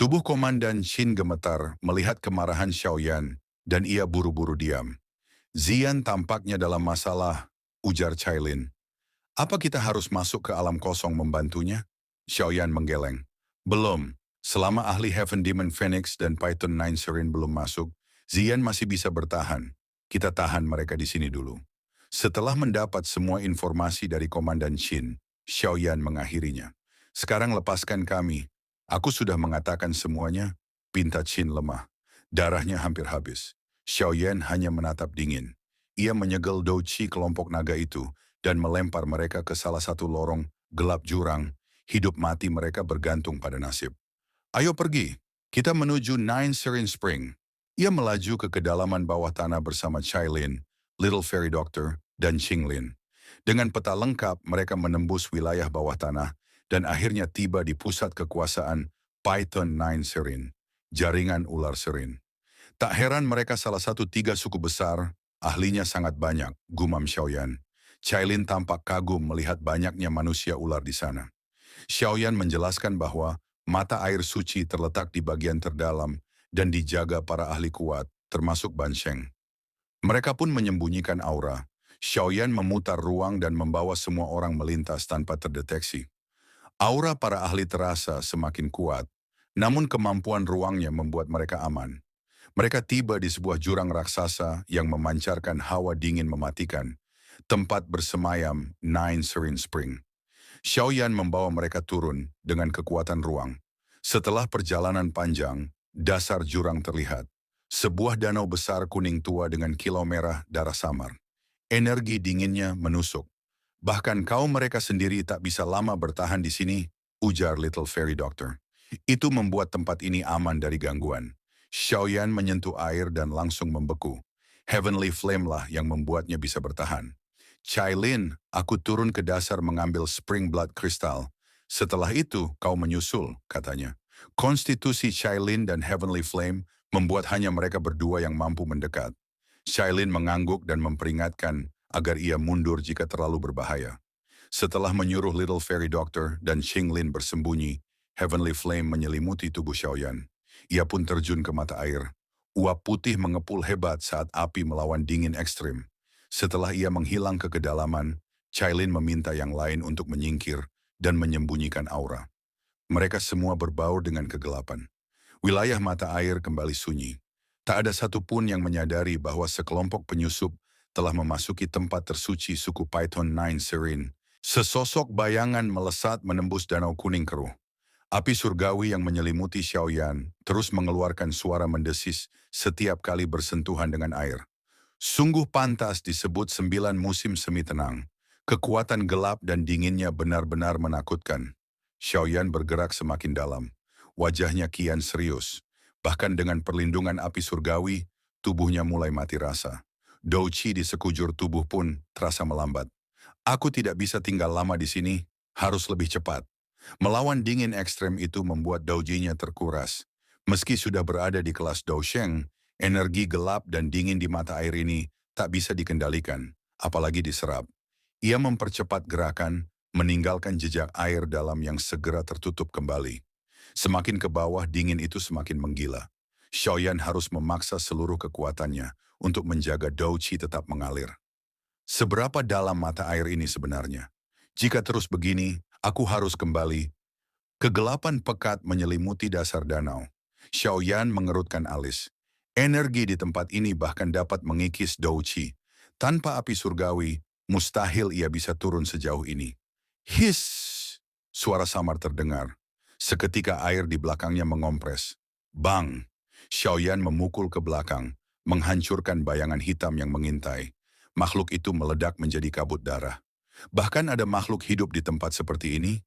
Tubuh Komandan Shin gemetar melihat kemarahan Xiaoyan dan ia buru-buru diam. Zian tampaknya dalam masalah, ujar Cailin. Apa kita harus masuk ke alam kosong membantunya? Xiaoyan menggeleng. Belum. Selama ahli Heaven Demon Phoenix dan Python 9 Serene belum masuk, Zian masih bisa bertahan. Kita tahan mereka di sini dulu. Setelah mendapat semua informasi dari Komandan Shin, Xiaoyan mengakhirinya. Sekarang lepaskan kami. Aku sudah mengatakan semuanya, pinta Shin lemah. Darahnya hampir habis. Xiaoyan hanya menatap dingin. Ia menyegel Douchi kelompok naga itu dan melempar mereka ke salah satu lorong gelap jurang. Hidup mati mereka bergantung pada nasib. Ayo pergi, kita menuju Nine Serene Spring. Ia melaju ke kedalaman bawah tanah bersama Cailin, Little Fairy Doctor, dan Qinglin. Dengan peta lengkap, mereka menembus wilayah bawah tanah dan akhirnya tiba di pusat kekuasaan Python 9 Serene, jaringan ular Serene. Tak heran mereka salah satu tiga suku besar, ahlinya sangat banyak, gumam Xiaoyan. Cailin tampak kagum melihat banyaknya manusia ular di sana. Xiaoyan menjelaskan bahwa mata air suci terletak di bagian terdalam dan dijaga para ahli kuat, termasuk Ban Sheng. Mereka pun menyembunyikan aura. Xiaoyan memutar ruang dan membawa semua orang melintas tanpa terdeteksi. Aura para ahli terasa semakin kuat, namun kemampuan ruangnya membuat mereka aman. Mereka tiba di sebuah jurang raksasa yang memancarkan hawa dingin mematikan, tempat bersemayam Nine Serene Spring. Xiaoyan membawa mereka turun dengan kekuatan ruang. Setelah perjalanan panjang, dasar jurang terlihat. Sebuah danau besar kuning tua dengan kilau merah darah samar. Energi dinginnya menusuk. Bahkan kaum mereka sendiri tak bisa lama bertahan di sini, ujar Little Fairy Doctor. Itu membuat tempat ini aman dari gangguan. Xiaoyan menyentuh air dan langsung membeku. Heavenly Flame lah yang membuatnya bisa bertahan. Cailin, aku turun ke dasar mengambil Spring Blood Crystal. Setelah itu, kau menyusul, katanya. Konstitusi Cailin dan Heavenly Flame membuat hanya mereka berdua yang mampu mendekat. Cailin mengangguk dan memperingatkan agar ia mundur jika terlalu berbahaya. Setelah menyuruh Little Fairy Doctor dan Qinglin bersembunyi, Heavenly Flame menyelimuti tubuh Xiaoyan. Ia pun terjun ke mata air. Uap putih mengepul hebat saat api melawan dingin ekstrim. Setelah ia menghilang ke kedalaman, Cailin meminta yang lain untuk menyingkir dan menyembunyikan aura. Mereka semua berbaur dengan kegelapan. Wilayah mata air kembali sunyi. Tak ada satupun yang menyadari bahwa sekelompok penyusup telah memasuki tempat tersuci suku Python 9 Serene. Sesosok bayangan melesat menembus danau kuning keruh. Api surgawi yang menyelimuti Xiaoyan terus mengeluarkan suara mendesis setiap kali bersentuhan dengan air. Sungguh pantas disebut 9 musim semi tenang. Kekuatan gelap dan dinginnya benar-benar menakutkan. Xiaoyan bergerak semakin dalam. Wajahnya kian serius. Bahkan dengan perlindungan api surgawi, tubuhnya mulai mati rasa. Douchi di sekujur tubuh pun terasa melambat. Aku tidak bisa tinggal lama di sini, harus lebih cepat. Melawan dingin ekstrem itu membuat Douji-nya terkuras. Meski sudah berada di kelas Dousheng, energi gelap dan dingin di mata air ini tak bisa dikendalikan, apalagi diserap. Ia mempercepat gerakan, meninggalkan jejak air dalam yang segera tertutup kembali. Semakin ke bawah dingin itu semakin menggila. Xiaoyan harus memaksa seluruh kekuatannya untuk menjaga Douji tetap mengalir. Seberapa dalam mata air ini sebenarnya? Jika terus begini, aku harus kembali. Kegelapan pekat menyelimuti dasar danau. Xiaoyan mengerutkan alis. Energi di tempat ini bahkan dapat mengikis Douchi. Tanpa api surgawi, mustahil ia bisa turun sejauh ini. Hiss! Suara samar terdengar. Seketika air di belakangnya mengompres. Bang! Xiaoyan memukul ke belakang, menghancurkan bayangan hitam yang mengintai. Makhluk itu meledak menjadi kabut darah. Bahkan ada makhluk hidup di tempat seperti ini.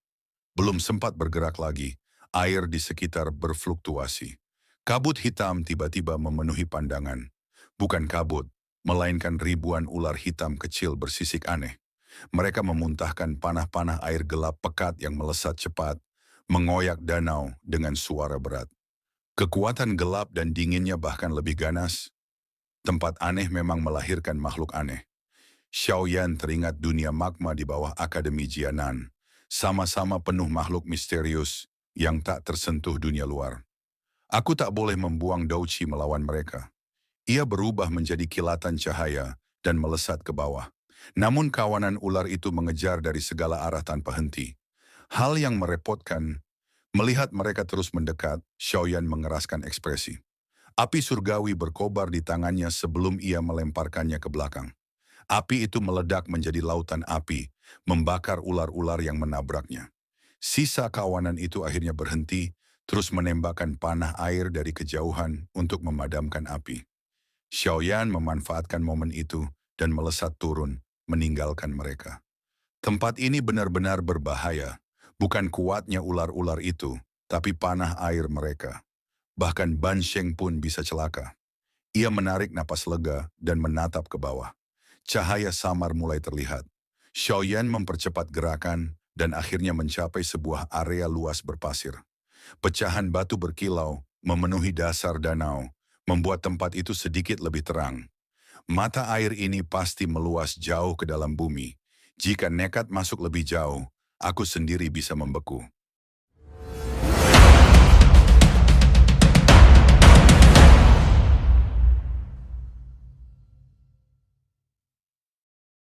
Belum sempat bergerak lagi, air di sekitar berfluktuasi. Kabut hitam tiba-tiba memenuhi pandangan. Bukan kabut, melainkan ribuan ular hitam kecil bersisik aneh. Mereka memuntahkan panah-panah air gelap pekat yang melesat cepat, mengoyak danau dengan suara berat. Kekuatan gelap dan dinginnya bahkan lebih ganas. Tempat aneh memang melahirkan makhluk aneh. Xiaoyan teringat dunia magma di bawah Akademi Jianan. Sama-sama penuh makhluk misterius yang tak tersentuh dunia luar. Aku tak boleh membuang Douchi melawan mereka. Ia berubah menjadi kilatan cahaya dan melesat ke bawah. Namun kawanan ular itu mengejar dari segala arah tanpa henti. Hal yang merepotkan, melihat mereka terus mendekat, Xiaoyan mengeraskan ekspresi. Api surgawi berkobar di tangannya sebelum ia melemparkannya ke belakang. Api itu meledak menjadi lautan api, membakar ular-ular yang menabraknya. Sisa kawanan itu akhirnya berhenti, terus menembakkan panah air dari kejauhan untuk memadamkan api. Xiaoyan memanfaatkan momen itu dan melesat turun, meninggalkan mereka. Tempat ini benar-benar berbahaya, bukan kuatnya ular-ular itu, tapi panah air mereka. Bahkan Ban Sheng pun bisa celaka. Ia menarik napas lega dan menatap ke bawah. Cahaya samar mulai terlihat. Xiaoyan mempercepat gerakan dan akhirnya mencapai sebuah area luas berpasir. Pecahan batu berkilau memenuhi dasar danau, membuat tempat itu sedikit lebih terang. Mata air ini pasti meluas jauh ke dalam bumi. Jika nekat masuk lebih jauh, aku sendiri bisa membeku.